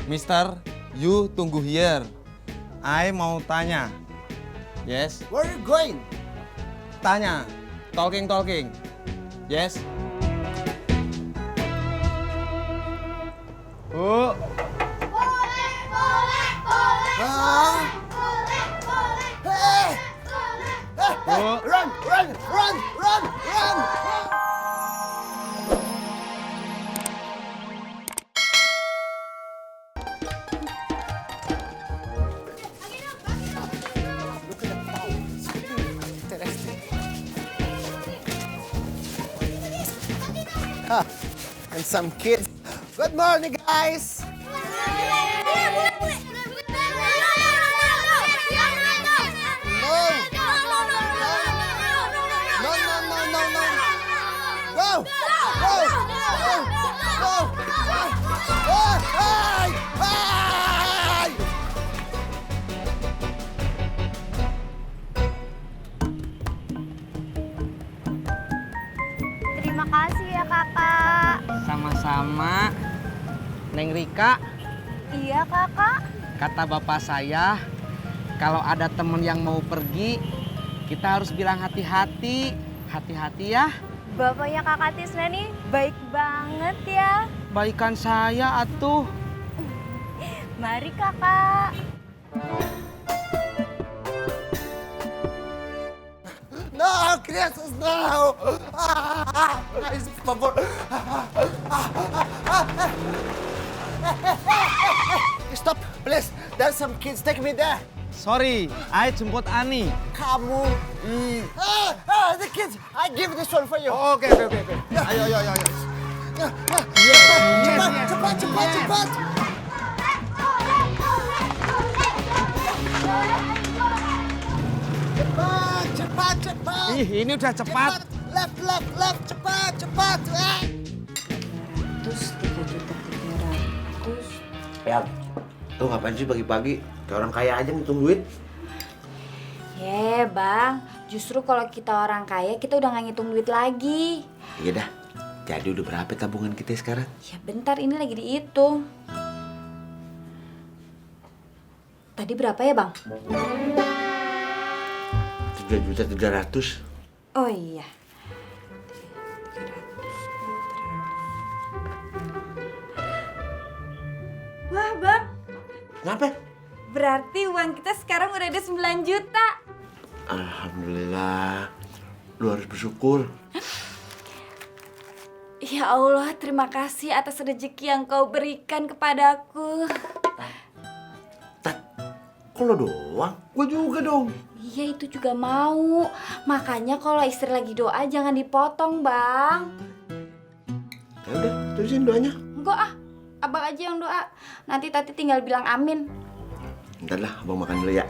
Mister, you tunggu here. I mau tanya. Yes? Where are you going? Tanya. Talking. Yes? Bu. Ah! Hey! Bu. Run! Look at the power. Interesting. And some kids. Good morning, guys. Go! Hey! Hey! Terima kasih ya kakak. Sama-sama. Neng Rika, Iya kakak. kata bapak saya, kalau ada temen yang mau pergi, kita harus bilang hati-hati. Hati-hati ya. Bapaknya kakak Tisna nih baik banget ya. Baikan saya atuh. Mari kakak. No, crianças, no! Guys, por favor. Stop, please. There's some kids. Take me there. Sorry, I jemput Ani. Kamu. The kids. I give this one for you. Oke. Ayo. Cepat. Cepat. Ih, ini udah cepat. Left. Cepat. Terus 3.300.000. Ya, lu ngapain sih pagi-pagi? Kayak orang kaya aja ngitung duit. Bang, justru kalau kita orang kaya kita udah gak ngitung duit lagi. Iya dah, jadi udah berapa tabungan kita sekarang? Ya bentar, ini lagi dihitung. Tadi berapa ya bang? 3.300.000. Oh iya. Wah bang, Kenapa? berarti uang kita sekarang udah ada 9 juta. Alhamdulillah, lu harus bersyukur. Ya Allah, terima kasih atas rezeki yang kau berikan kepadaku. Tat, kok lo doang? Gue juga dong. Iya, itu juga mau. Makanya kalau istri lagi doa jangan dipotong, Bang. Ya udah, terusin doanya. Enggak ah, abang aja yang doa. Nanti Tati tinggal bilang amin. Ntar lah, abang makan dulu ya.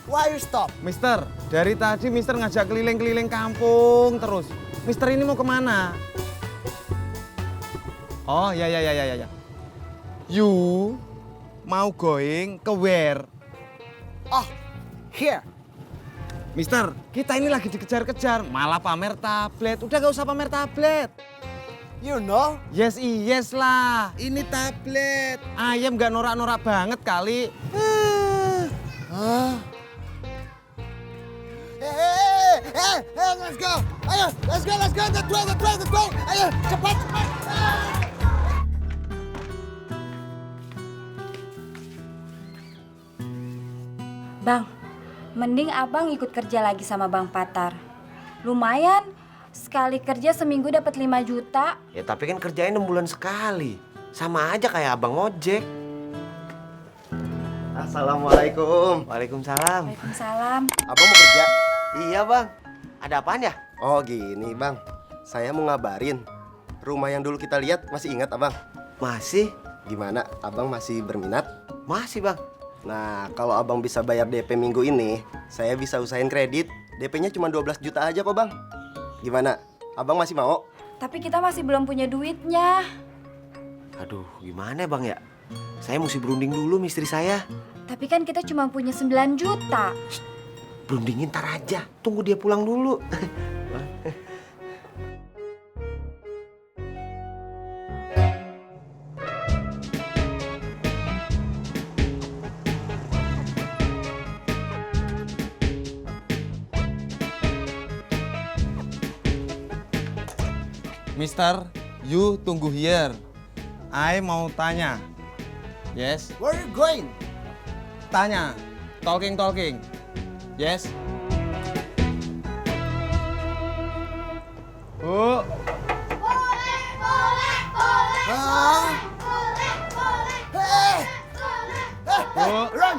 Why you stop? Mister, dari tadi Mister ngajak keliling-keliling kampung terus. Mister ini mau kemana? Oh, ya. You mau going ke where? Oh, here. Mister, kita ini lagi dikejar-kejar, malah pamer tablet. Udah gak usah pamer tablet. You know? Yes lah, ini tablet. Ayam gak norak-norak banget kali. Hey, let's go. Ayo, let's go. That way. Ayo, cepat. Bang, mending abang ikut kerja lagi sama Bang Patar. Lumayan, sekali kerja seminggu dapat 5 juta. Ya tapi kan kerjain 6 bulan sekali. Sama aja kayak abang ojek. Assalamualaikum. Waalaikumsalam. Waalaikumsalam. Abang mau kerja? Iya bang, ada apaan ya? Oh gini bang, saya mau ngabarin. Rumah yang dulu kita lihat masih ingat abang? Masih? Gimana, abang masih berminat? Masih bang. Nah, kalau abang bisa bayar DP minggu ini, saya bisa usahain kredit. DP-nya cuma 12 juta aja kok bang. Gimana, abang masih mau? Tapi kita masih belum punya duitnya. Aduh, gimana bang ya? Saya mesti berunding dulu sama istri saya. Tapi kan kita cuma punya 9 juta. berundingin ntar aja. Tunggu dia pulang dulu. Mister, you tunggu here. I mau tanya. Yes? Where are you going? Tanya. Talking. Yes? Bu. Bu. Run!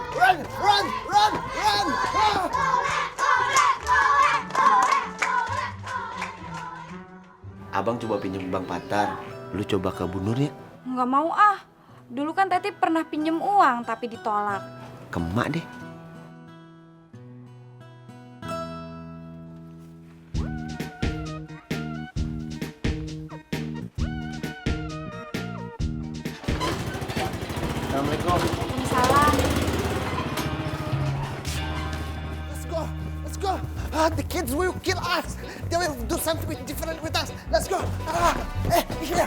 Abang coba pinjem Bang Patar. Lu coba ke Bu Nur ya. Nggak mau ah. Dulu kan Teti pernah pinjem uang tapi ditolak. Ke emak deh. Assalamualaikum. Waalaikumsalam. Let's go! The kids will kill us! They will do something different with us! Let's go! Here!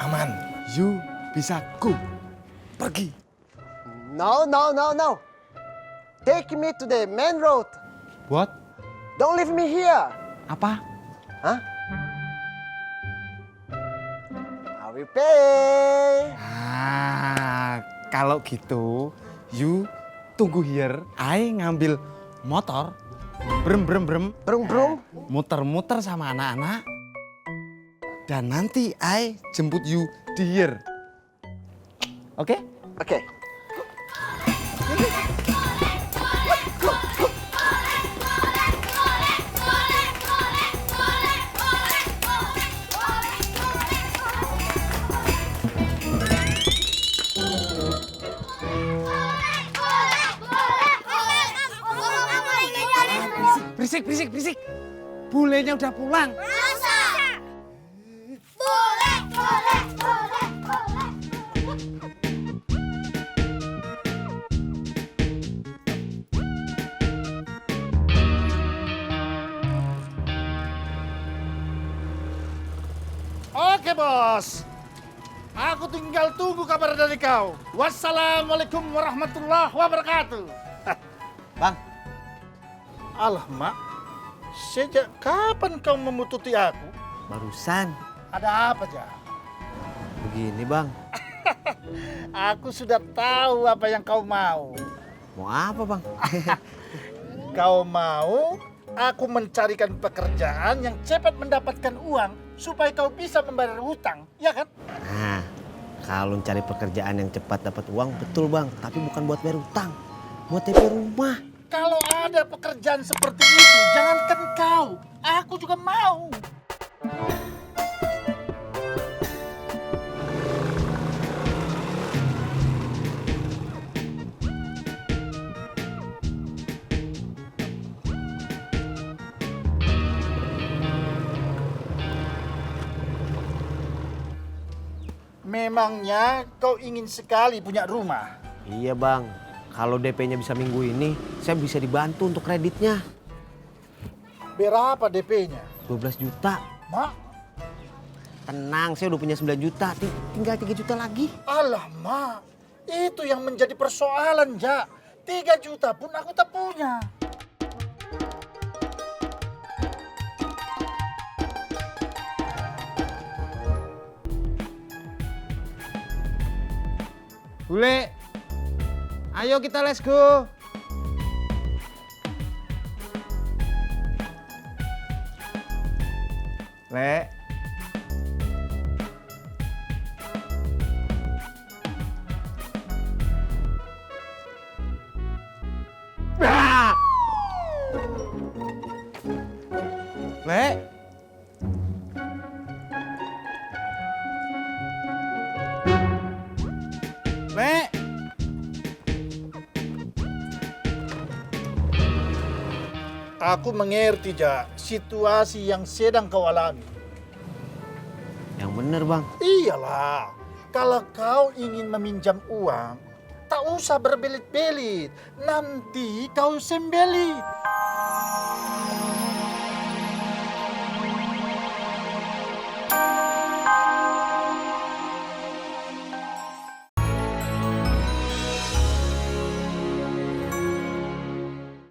Aman. You bisa go. Pergi. No! Take me to the main road! What? Don't leave me here! Apa? Huh? I will pay! Kalau gitu, you tunggu here. I ngambil motor, brem, Brung. muter-muter sama anak-anak. Dan nanti I jemput you di here. Oke? Okay. Berisik. Bulenya udah pulang. Oke bos, aku tinggal tunggu kabar dari kau. Wassalamualaikum warahmatullahi wabarakatuh. Bang, Alah mak, sejak kapan kau memututi aku? barusan. Ada apa ja? Begini bang. Aku sudah tahu apa yang kau mau. Mau apa bang? Kau mau aku mencarikan pekerjaan yang cepat mendapatkan uang supaya kau bisa membayar hutang, ya kan? Nah, kalau cari pekerjaan yang cepat dapat uang, betul Bang. Tapi bukan buat bayar utang, buat DP rumah. Kalau ada pekerjaan seperti itu, jangankan kau, aku juga mau. Memangnya kau ingin sekali punya rumah? Iya Bang, kalau DP-nya bisa minggu ini, saya bisa dibantu untuk kreditnya. Berapa DP-nya? 12 juta. Mak, Tenang, saya udah punya 9 juta, tinggal 3 juta lagi. alah mak, itu yang menjadi persoalan, Ja. 3 juta pun aku tak punya. Bule, ayo kita let's go. Le. Ah! Le. Aku mengerti, Jak, situasi yang sedang kau alami. Yang bener bang. Iyalah, kalau kau ingin meminjam uang, tak usah berbelit-belit. Nanti kau sembelit.